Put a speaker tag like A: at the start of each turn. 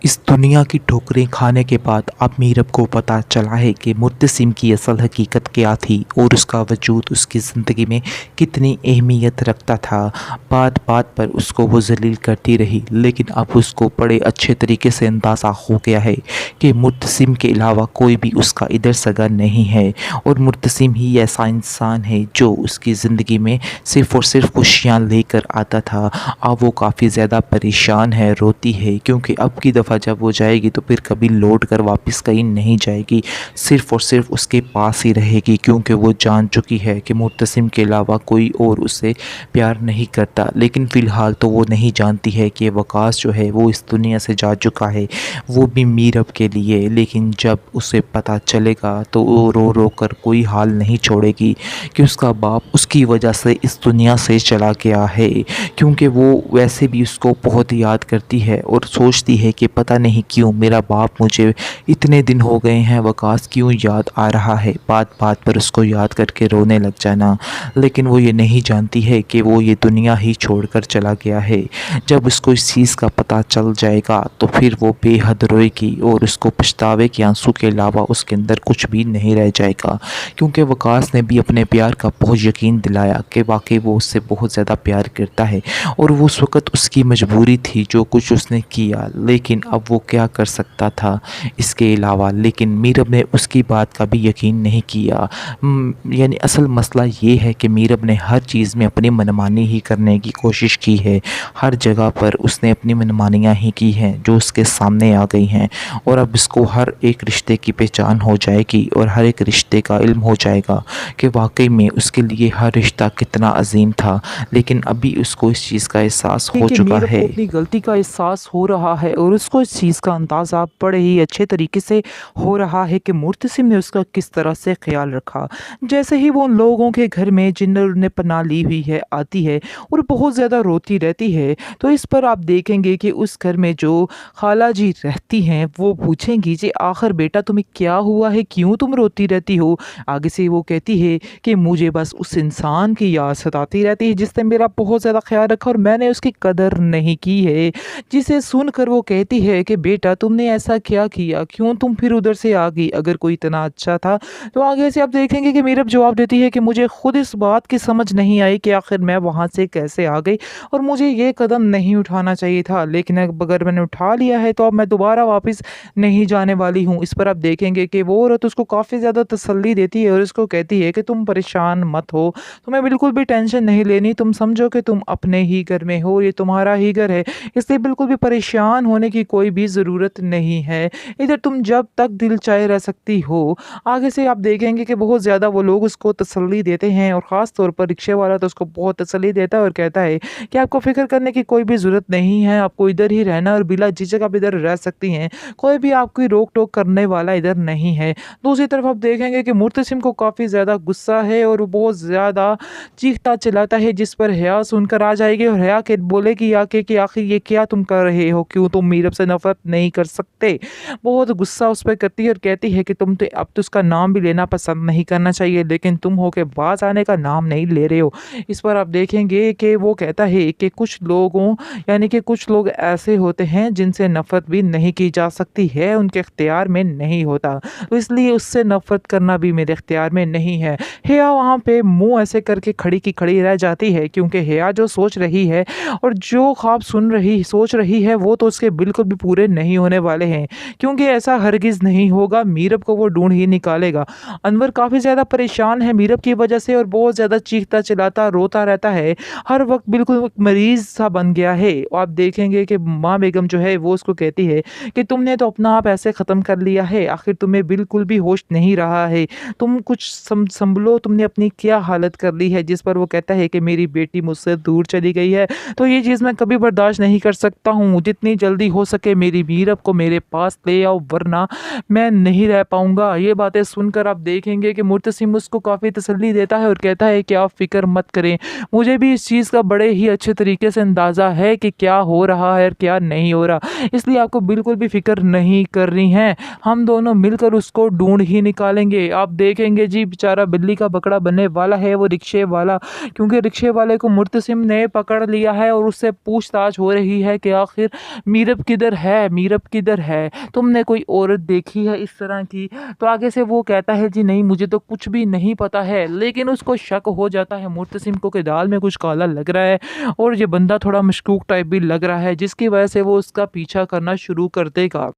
A: इस दुनिया की ठोकरें खाने के बाद अब मीरब को पता चला है कि मुर्तसिम की असल हकीकत क्या थी और उसका वजूद उसकी ज़िंदगी में कितनी अहमियत रखता था। बात बात पर उसको वो जलील करती रही, लेकिन अब उसको बड़े अच्छे तरीके से अंदाज़ा हो गया है कि मुर्तसिम के अलावा कोई भी उसका इधर सगा नहीं है और मुर्तसिम ही ऐसा इंसान है जो उसकी ज़िंदगी में सिर्फ़ और सिर्फ खुशियाँ लेकर आता था। अब वो काफ़ी ज़्यादा परेशान है, रोती है, क्योंकि अब की दफ़ा जब वो जाएगी तो फिर कभी लौट कर वापस कहीं नहीं जाएगी, सिर्फ़ और सिर्फ उसके पास ही रहेगी, क्योंकि वो जान चुकी है कि मुर्तसिम के अलावा कोई और उससे प्यार नहीं करता। लेकिन फ़िलहाल तो वो नहीं जानती है कि वकास जो है वो इस दुनिया से जा चुका है, वो भी मीरब के लिए। लेकिन जब उसे पता चलेगा तो वो रो रो कर कोई हाल नहीं छोड़ेगी कि उसका बाप उसकी वजह से इस दुनिया से चला गया है, क्योंकि वो वैसे भी उसको बहुत याद करती है और सोचती है कि पता नहीं क्यों मेरा बाप मुझे इतने दिन हो गए हैं वकास क्यों याद आ रहा है, बात बात पर उसको याद करके रोने लग जाना। लेकिन वो ये नहीं जानती है कि वो ये दुनिया ही छोड़कर चला गया है। जब उसको इस चीज़ का पता चल जाएगा तो फिर वो बेहद रोएगी और उसको पछतावे के आंसू के अलावा उसके अंदर कुछ भी नहीं रह जाएगा, क्योंकि वकास ने भी अपने प्यार का बहुत यकीन दिलाया कि वाकई वो उससे बहुत ज़्यादा प्यार करता है और वो उस वक़्त उसकी मजबूरी थी जो कुछ उसने किया। लेकिन अब वो क्या कर सकता था इसके अलावा। लेकिन मीरब ने उसकी बात का भी यकीन नहीं किया। यानी असल मसला ये है कि मीरब ने हर चीज़ में अपनी मनमानी ही करने की कोशिश की है। हर जगह पर उसने अपनी मनमानियाँ ही की हैं जो उसके सामने आ गई हैं, और अब इसको हर एक रिश्ते की पहचान हो जाएगी और हर एक रिश्ते का इल्म हो जाएगा कि वाकई में उसके लिए हर रिश्ता कितना अजीम था। लेकिन अभी उसको इस चीज़ का एहसास हो
B: कि
A: चुका
B: मीरब
A: है।
B: को अपनी गलती का एहसास हो रहा है और उसको इस चीज़ का अंदाज़ा बड़े ही अच्छे तरीके से हो रहा है कि मुर्तसिम ने उसका किस तरह से ख्याल रखा। जैसे ही वो उन लोगों के घर में जिन्होंने पनाह ली हुई है आती है और बहुत ज़्यादा रोती रहती है, तो इस पर आप देखेंगे कि उस घर में जो खाला जी रहती हैं वो पूछेंगी जी आखिर बेटा तुम्हें क्या हुआ है, क्यों तुम रोती रहती हो। आगे से वो कहती है कि मुझे बस उस इंसान की याद सताती रहती है जिसने मेरा बहुत ज़्यादा ख्याल रखा और मैंने उसकी कदर नहीं की है। जिसे सुनकर वो कहती है कि बेटा तुमने ऐसा क्या किया, क्यों तुम फिर उधर से आ गई, अगर कोई इतना अच्छा था। तो आगे से आप देखेंगे कि मीरब जवाब देती है कि मुझे खुद इस बात की समझ नहीं आई कि आखिर मैं वहाँ से कैसे आ गई और मुझे ये कदम नहीं उठाना चाहिए था, लेकिन अब अगर मैंने उठा लिया है तो अब मैं दोबारा वापस नहीं जाने वाली हूँ। इस पर आप देखेंगे कि वो औरत उसको काफ़ी ज़्यादा तसल्ली देती है और उसको कहती है कि तुम परेशान मत हो, तुम्हें बिल्कुल भी टेंशन नहीं लेनी, तुम समझो कि तुम अपने ही घर में हो, ये तुम्हारा ही घर है, इसलिए बिल्कुल भी परेशान होने की कोई भी ज़रूरत नहीं है। इधर तुम जब तक दिल चाहे रह सकती हो। आगे से आप देखेंगे कि बहुत ज़्यादा वो लोग उसको तसल्ली देते हैं और ख़ास तौर पर रिक्शे वाला तो उसको बहुत तसल्ली देता है और कहता है कि आपको फ़िक्र करने की कोई भी ज़रूरत नहीं है, आपको इधर ही रहना और बिला झिझक आप इधर रह सकती हैं, कोई भी आपकी रोक-टोक करने वाला इधर नहीं है। दूसरी तरफ आप देखेंगे कि मुर्तसिम को काफ़ी ज़्यादा गुस्सा है और वो बहुत ज़्यादा चीखता चिल्लाता है, जिस पर हया सुनकर आ जाएगी और हया के बोलेगी आके कि आखिर ये क्या तुम कर रहे हो? क्यों तुम मीरब से नफ़रत नहीं कर सकते? बहुत गुस्सा उस पे करती है और कहती है कि तुम तो अब तो उसका नाम भी लेना पसंद नहीं करना चाहिए, लेकिन तुम हो के बाज़ आने का नाम नहीं ले रहे हो। इस पर आप देखेंगे कि वो कहता है कि कुछ लोगों यानी कि कुछ लोग ऐसे होते हैं जिनसे नफ़रत भी नहीं की जा सकती है, उनके इख्तियार में नहीं होता। तो इसलिए उससे नफ़रत करना भी मेरे इख्तियार में नहीं है। हिया वहाँ पे मुँह ऐसे करके खड़ी की खड़ी रह जाती है, क्योंकि हिया जो सोच रही है और जो ख्वाब सोच रही है वो तो उसके बिल्कुल भी पूरे नहीं होने वाले हैं, क्योंकि ऐसा हरगिज़ नहीं होगा। मीरब को वो ढूँढ ही निकालेगा। अनवर काफ़ी ज़्यादा परेशान है मीरब की वजह से और बहुत ज़्यादा चीखता चिल्लाता रोता रहता है। हर वक़्त बिल्कुल एक मरीज़ सा बन गया है। और आप देखेंगे कि माँ बेगम जो है वो उसको कहती है कि तुमने तो अपना आप ऐसे ख़त्म कर लिया है, आखिर तुम्हें बिल्कुल भी होश नहीं रहा है, तुम कुछ संभलो, तुमने अपनी क्या हालत कर ली है। जिस पर वो कहता है कि मेरी बेटी मुझसे दूर चली गई है, तो ये चीज़ मैं कभी बर्दाश्त नहीं कर सकता हूँ, जितनी जल्दी हो सके मेरी मीरब को मेरे पास ले आओ, वरना मैं नहीं रह पाऊँगा। ये बातें सुनकर आप देखेंगे कि मुर्तसिम उसको काफ़ी तसल्ली देता है और कहता है कि आप फ़िक्र मत करें, मुझे भी इस चीज़ का बड़े ही अच्छे तरीके से अंदाज़ा है कि क्या हो रहा है और क्या नहीं हो रहा, इसलिए आपको बिल्कुल भी फ़िक्र नहीं करनी है, हम दोनों मिलकर उसको ढूँढ ही निकालेंगे। आप देखेंगे जी बेचारा बिल्ली का बकरा बनने वाला है वो रिक्शे वाला, क्योंकि रिक्शे वाले को मुर्तसिम ने पकड़ लिया है और उससे पूछताछ हो रही है कि आखिर मीरब किधर किधर है, मीरब किधर है, तुमने कोई औरत देखी है इस तरह की? तो आगे से वो कहता है जी नहीं मुझे तो कुछ भी नहीं पता है, लेकिन उसको शक हो जाता है मुर्तसिम को कि दाल में कुछ काला लग रहा है और ये बंदा थोड़ा मशकूक टाइप भी लग रहा है, जिसकी वजह से वो उसका पीछा करना शुरू कर देगा।